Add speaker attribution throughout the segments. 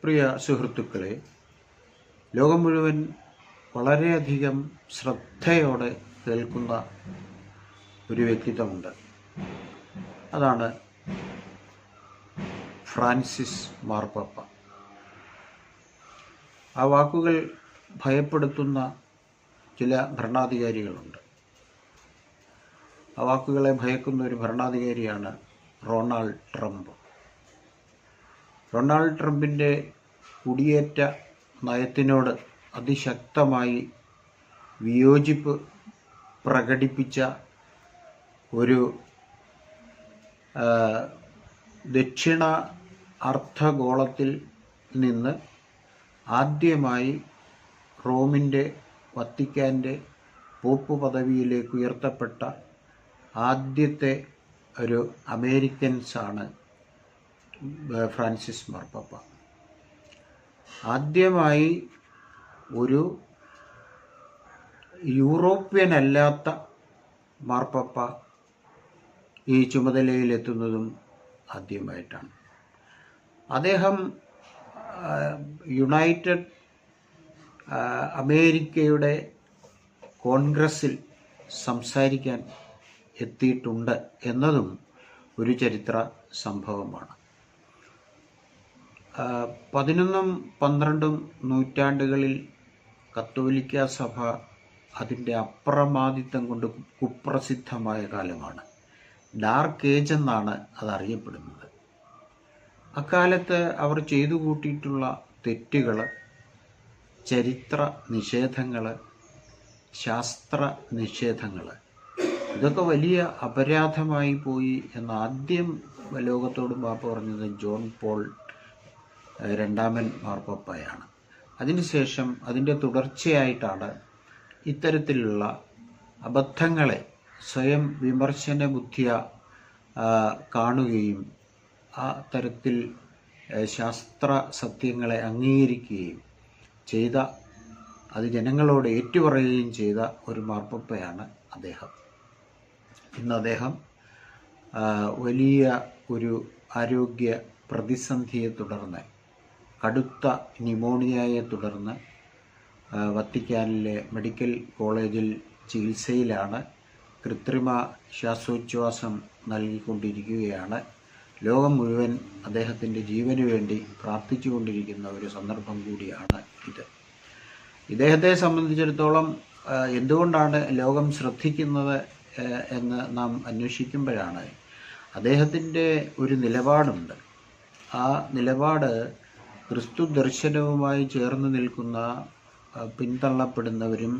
Speaker 1: പ്രിയ സുഹൃത്തുക്കളെ, ലോകം മുഴുവൻ വളരെയധികം ശ്രദ്ധയോടെ കേൾക്കുന്ന ഒരു വ്യക്തിത്വമുണ്ട്. അതാണ് ഫ്രാൻസിസ് മാർപ്പാപ്പ. ആ വാക്കുകൾ ഭയപ്പെടുത്തുന്ന ചില ഭരണാധികാരികളുണ്ട്. ആ വാക്കുകളെ ഭയക്കുന്ന ഒരു ഭരണാധികാരിയാണ് ഡൊണാൾഡ് ട്രംപ്. ഡൊണാൾഡ് ട്രംപിൻ്റെ കുടിയേറ്റ നയത്തിനോട് അതിശക്തമായി വിയോജിപ്പ് പ്രകടിപ്പിച്ച ഒരു ദക്ഷിണ അർദ്ധഗോളത്തിൽ നിന്ന് ആദ്യമായി റോമിൻ്റെ വത്തിക്കാൻ്റെ പോപ്പ് പദവിയിലേക്ക് ഉയർത്തപ്പെട്ട ആദ്യത്തെ ഒരു അമേരിക്കൻസാണ് ഫ്രാൻസിസ് മാർപ്പാപ്പ. ആദ്യമായി ഒരു യൂറോപ്യൻ അല്ലാത്ത മാർപ്പാപ്പ ഈ ചുമതലയിലെത്തുന്നതും ആദ്യമായിട്ടാണ്. അദ്ദേഹം യുണൈറ്റഡ് അമേരിക്കയുടെ കോൺഗ്രസ്സിൽ സംസാരിക്കാൻ എത്തിയിട്ടുണ്ട് എന്നതും ഒരു ചരിത്ര സംഭവമാണ്. 11-12 നൂറ്റാണ്ടുകളിൽ കത്തോലിക്ക സഭ അതിൻ്റെ അപ്രമാദിത്വം കൊണ്ട് കുപ്രസിദ്ധമായ കാലമാണ്. ഡാർക്ക് ഏജ് എന്നാണ് അതറിയപ്പെടുന്നത്. അക്കാലത്ത് അവർ ചെയ്തു കൂട്ടിയിട്ടുള്ള തെറ്റുകൾ, ചരിത്ര നിഷേധങ്ങൾ, ശാസ്ത്ര നിഷേധങ്ങൾ, ഇതൊക്കെ വലിയ അപരാധമായി പോയി എന്ന് ആദ്യം ലോകത്തോട് മാപ്പ് പറഞ്ഞത് ജോൺ പോൾ രണ്ടാമൻ മാർപ്പാപ്പയാണ്. അതിനുശേഷം അതിൻ്റെ തുടർച്ചയായിട്ടാണ് ഇത്തരത്തിലുള്ള അബദ്ധങ്ങളെ സ്വയം വിമർശന ബുദ്ധിയ കാണുകയും ആ തരത്തിൽ ശാസ്ത്ര സത്യങ്ങളെ അംഗീകരിക്കുകയും ചെയ്ത, അത് ജനങ്ങളോട് ഏറ്റുപറയുകയും ചെയ്ത ഒരു മാർപ്പാപ്പയാണ് അദ്ദേഹം. ഇന്ന് അദ്ദേഹം വലിയ ഒരു ആരോഗ്യ പ്രതിസന്ധിയെ തുടർന്ന്, കടുത്ത ന്യൂമോണിയയെ തുടർന്ന് വത്തിക്കാനിലെ മെഡിക്കൽ കോളേജിൽ ചികിത്സയിലാണ്. കൃത്രിമ ശ്വാസോച്ഛ്വാസം നൽകിക്കൊണ്ടിരിക്കുകയാണ്. ലോകം മുഴുവൻ അദ്ദേഹത്തിൻ്റെ ജീവന് വേണ്ടി പ്രാർത്ഥിച്ചുകൊണ്ടിരിക്കുന്ന ഒരു സന്ദർഭം കൂടിയാണ് ഇത്. ഇദ്ദേഹത്തെ സംബന്ധിച്ചിടത്തോളം എന്തുകൊണ്ടാണ് ലോകം ശ്രദ്ധിക്കുന്നത് എന്ന് നാം അന്വേഷിക്കുമ്പോഴാണ് അദ്ദേഹത്തിൻ്റെ ഒരു നിലപാടുണ്ട്. ആ നിലപാട് ക്രിസ്തു ദർശനവുമായി ചേർന്ന് നിൽക്കുന്ന പിന്തള്ളപ്പെടുന്നവരും,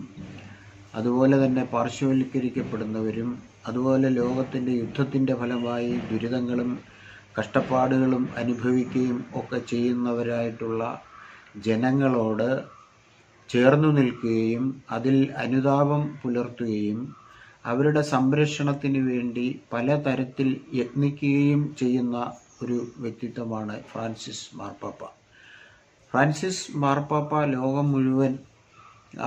Speaker 1: അതുപോലെ തന്നെ പാർശ്വവൽക്കരിക്കപ്പെടുന്നവരും, അതുപോലെ ലോകത്തിൻ്റെ യുദ്ധത്തിൻ്റെ ഫലമായി ദുരിതങ്ങളും കഷ്ടപ്പാടുകളും അനുഭവിക്കുകയും ഒക്കെ ചെയ്യുന്നവരായിട്ടുള്ള ജനങ്ങളോട് ചേർന്നു നിൽക്കുകയും അതിൽ അനുതാപം പുലർത്തുകയും അവരുടെ സംരക്ഷണത്തിന് വേണ്ടി പലതരത്തിൽ യത്നിക്കുകയും ചെയ്യുന്ന ഒരു വ്യക്തിത്വമാണ് ഫ്രാൻസിസ് മാർപ്പാപ്പ. ഫ്രാൻസിസ് മാർപ്പാപ്പ ലോകം മുഴുവൻ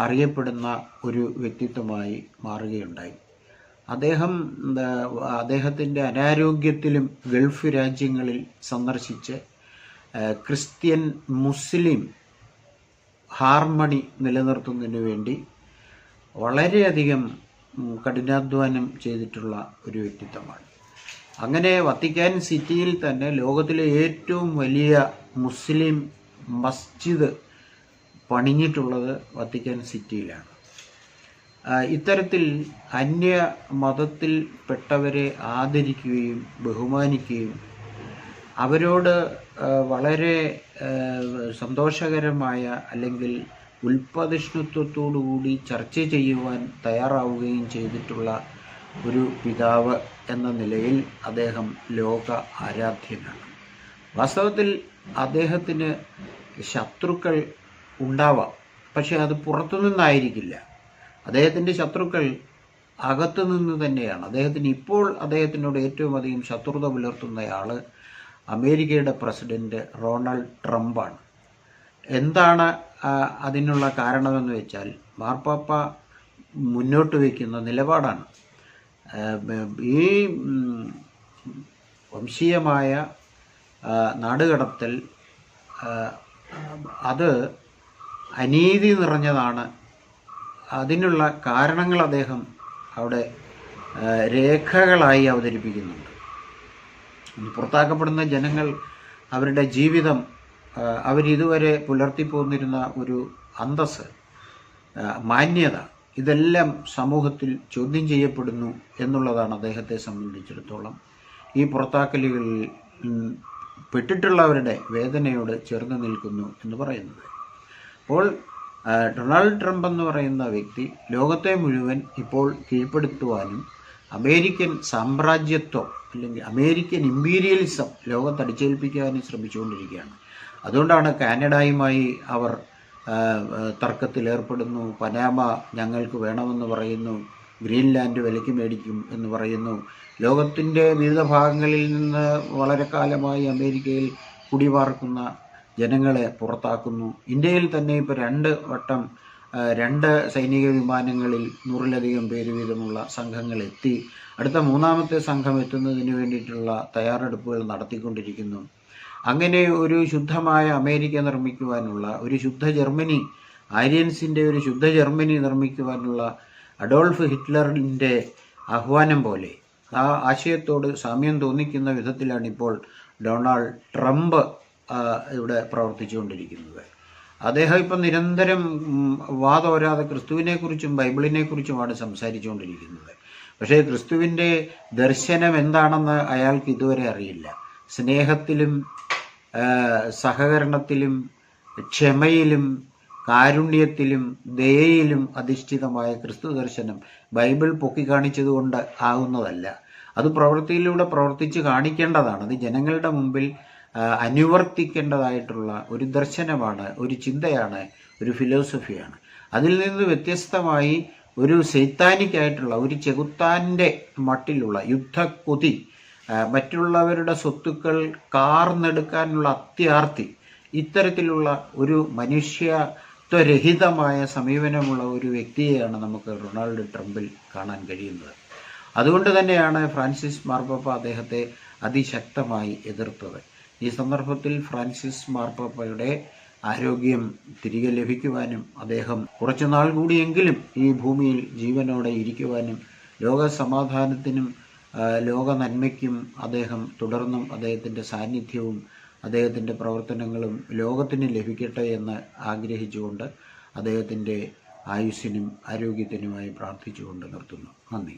Speaker 1: അറിയപ്പെടുന്ന ഒരു വ്യക്തിത്വമായി മാറുകയുണ്ടായി. അദ്ദേഹത്തിൻ്റെ അനാരോഗ്യത്തിലും ഗൾഫ് രാജ്യങ്ങളിൽ സന്ദർശിച്ച് ക്രിസ്ത്യൻ മുസ്ലിം ഹാർമണി നിലനിർത്തുന്നതിന് വേണ്ടി വളരെയധികം കഠിനാധ്വാനം ചെയ്തിട്ടുള്ള ഒരു വ്യക്തിത്വമാണ്. അങ്ങനെ വത്തിക്കാൻ സിറ്റിയിൽ തന്നെ ലോകത്തിലെ ഏറ്റവും വലിയ മുസ്ലിം മസ്ജിദ് പണിഞ്ഞിട്ടുള്ളത് വത്തിക്കാൻ സിറ്റിയിലാണ്. ഇത്തരത്തിൽ അന്യ മതത്തിൽപ്പെട്ടവരെ ആദരിക്കുകയും ബഹുമാനിക്കുകയും അവരോട് വളരെ സന്തോഷകരമായ അല്ലെങ്കിൽ ഉൽപ്പതിഷ്ണുത്വത്തോടുകൂടി ചർച്ച ചെയ്യുവാൻ തയ്യാറാവുകയും ചെയ്തിട്ടുള്ള ഒരു പിതാവ് എന്ന നിലയിൽ അദ്ദേഹം ലോക ആരാധ്യനാണ്. വാസ്തവത്തിൽ അദ്ദേഹത്തിന് ശത്രുക്കൾ ഉണ്ടാവാം, പക്ഷെ അത് പുറത്തുനിന്നായിരിക്കില്ല. അദ്ദേഹത്തിൻ്റെ ശത്രുക്കൾ അകത്തുനിന്ന് തന്നെയാണ്. അദ്ദേഹത്തിനോട് ഏറ്റവും അധികം ശത്രുത പുലർത്തുന്നയാൾ അമേരിക്കയുടെ പ്രസിഡന്റ് ഡൊണാൾഡ് ട്രംപാണ്. എന്താണ് അതിനുള്ള കാരണമെന്ന് വെച്ചാൽ മാർപ്പാപ്പ മുന്നോട്ട് വയ്ക്കുന്ന നിലപാടാണ്. ഈ വംശീയമായ നാടുകടത്തൽ അത് അനീതി നിറഞ്ഞതാണ്. അതിനുള്ള കാരണങ്ങൾ അദ്ദേഹം അവിടെ രേഖകളായി അവതരിപ്പിക്കുന്നുണ്ട്. പുറത്താക്കപ്പെടുന്ന ജനങ്ങൾ അവരുടെ ജീവിതം, അവരിതുവരെ പുലർത്തിപ്പോന്നിരുന്ന ഒരു അന്തസ്സ്, മാന്യത, ഇതെല്ലാം സമൂഹത്തിൽ ചോദ്യം ചെയ്യപ്പെടുന്നു എന്നുള്ളതാണ് അദ്ദേഹത്തെ സംബന്ധിച്ചിടത്തോളം ഈ പുറത്താക്കലുകളിൽ പെട്ടിട്ടുള്ളവരുടെ വേദനയോട് ചേർന്ന് നിൽക്കുന്നു എന്ന് പറയുന്നത്. അപ്പോൾ ഡൊണാൾഡ് ട്രംപ് എന്ന് പറയുന്ന വ്യക്തി ലോകത്തെ മുഴുവൻ ഇപ്പോൾ കീഴ്പ്പെടുത്തുവാനും അമേരിക്കൻ സാമ്രാജ്യത്വം അല്ലെങ്കിൽ അമേരിക്കൻ ഇമ്പീരിയലിസം ലോകത്തടിച്ചേൽപ്പിക്കാനും ശ്രമിച്ചുകൊണ്ടിരിക്കുകയാണ്. അതുകൊണ്ടാണ് കാനഡയുമായി അവർ തർക്കത്തിലേർപ്പെടുന്നു. പനാമ ഞങ്ങൾക്ക് വേണമെന്ന് പറയുന്നു, ഗ്രീൻലാൻഡ് വിലയ്ക്ക് മേടിക്കും എന്ന് പറയുന്നു. ലോകത്തിൻ്റെ വിവിധ ഭാഗങ്ങളിൽ നിന്ന് വളരെ കാലമായി അമേരിക്കയിൽ കുടിപാർക്കുന്ന ജനങ്ങളെ പുറത്താക്കുന്നു. ഇന്ത്യയിൽ തന്നെ ഇപ്പോൾ 2 വട്ടം 2 സൈനിക വിമാനങ്ങളിൽ 100-ലധികം പേര് വീതമുള്ള സംഘങ്ങൾ എത്തി. അടുത്ത 3ാമത്തെ സംഘം എത്തുന്നതിന് വേണ്ടിയിട്ടുള്ള തയ്യാറെടുപ്പുകൾ നടത്തിക്കൊണ്ടിരിക്കുന്നു. അങ്ങനെ ഒരു ശുദ്ധമായ അമേരിക്ക നിർമ്മിക്കുവാനുള്ള, ഒരു ശുദ്ധ ജർമ്മനി, ആര്യൻസിൻ്റെ ഒരു ശുദ്ധ ജർമ്മനി നിർമ്മിക്കുവാനുള്ള അഡോൾഫ് ഹിറ്റ്ലറിൻ്റെ ആഹ്വാനം പോലെ ആ ആശയത്തോട് സാമ്യം തോന്നിക്കുന്ന വിധത്തിലാണിപ്പോൾ ഡൊണാൾഡ് ട്രംപ് ഇവിടെ പ്രവർത്തിച്ചുകൊണ്ടിരിക്കുന്നത്. അദ്ദേഹം ഇപ്പം നിരന്തരം വാതോരാതെ ക്രിസ്തുവിനെക്കുറിച്ചും ബൈബിളിനെക്കുറിച്ചുമാണ് സംസാരിച്ചുകൊണ്ടിരിക്കുന്നത്. പക്ഷേ ക്രിസ്തുവിൻ്റെ ദർശനം എന്താണെന്ന് അയാൾക്ക് ഇതുവരെ അറിയില്ല. സ്നേഹത്തിലും സഹകരണത്തിലും ക്ഷമയിലും കാരുണ്യത്തിലും ദയയിലും അധിഷ്ഠിതമായ ക്രിസ്തു ദർശനം ബൈബിൾ പൊക്കിക്കാണിച്ചതുകൊണ്ട് ആകുന്നതല്ല. അത് പ്രവൃത്തിയിലൂടെ പ്രവർത്തിച്ച് കാണിക്കേണ്ടതാണ്. അത് ജനങ്ങളുടെ മുമ്പിൽ അനുവർത്തിക്കേണ്ടതായിട്ടുള്ള ഒരു ദർശനമാണ്, ഒരു ചിന്തയാണ്, ഒരു ഫിലോസഫിയാണ്. അതിൽ നിന്ന് വ്യത്യസ്തമായി ഒരു സൈത്താനിക്കായിട്ടുള്ള, ഒരു ചെകുത്താൻ്റെ മട്ടിലുള്ള യുദ്ധക്കൊതി, മറ്റുള്ളവരുടെ സ്വത്തുക്കൾ കാർന്നെടുക്കാനുള്ള അത്യാർത്തി, ഇത്തരത്തിലുള്ള ഒരു മനുഷ്യത്വരഹിതമായ സമീപനമുള്ള ഒരു വ്യക്തിയെയാണ് നമുക്ക് ഡൊണാൾഡ് ട്രംപിൽ കാണാൻ കഴിയുന്നത്. അതുകൊണ്ട് തന്നെയാണ് ഫ്രാൻസിസ് മാർപ്പാപ്പ അദ്ദേഹത്തെ അതിശക്തമായി എതിർത്തത്. ഈ സന്ദർഭത്തിൽ ഫ്രാൻസിസ് മാർപ്പാപ്പയുടെ ആരോഗ്യം തിരികെ ലഭിക്കുവാനും അദ്ദേഹം കുറച്ചുനാൾ കൂടിയെങ്കിലും ഈ ഭൂമിയിൽ ജീവനോടെ ഇരിക്കുവാനും ലോക സമാധാനത്തിനും ലോക നന്മയ്ക്കും അദ്ദേഹം തുടർന്നും അദ്ദേഹത്തിൻ്റെ സാന്നിധ്യവും അദ്ദേഹത്തിൻ്റെ പ്രവർത്തനങ്ങളും ലോകത്തിന് ലഭിക്കട്ടെ എന്ന് ആഗ്രഹിച്ചുകൊണ്ട് അദ്ദേഹത്തിൻ്റെ ആയുസ്സിനും ആരോഗ്യത്തിനുമായി പ്രാർത്ഥിച്ചുകൊണ്ട് നിർത്തുന്നു. നന്ദി.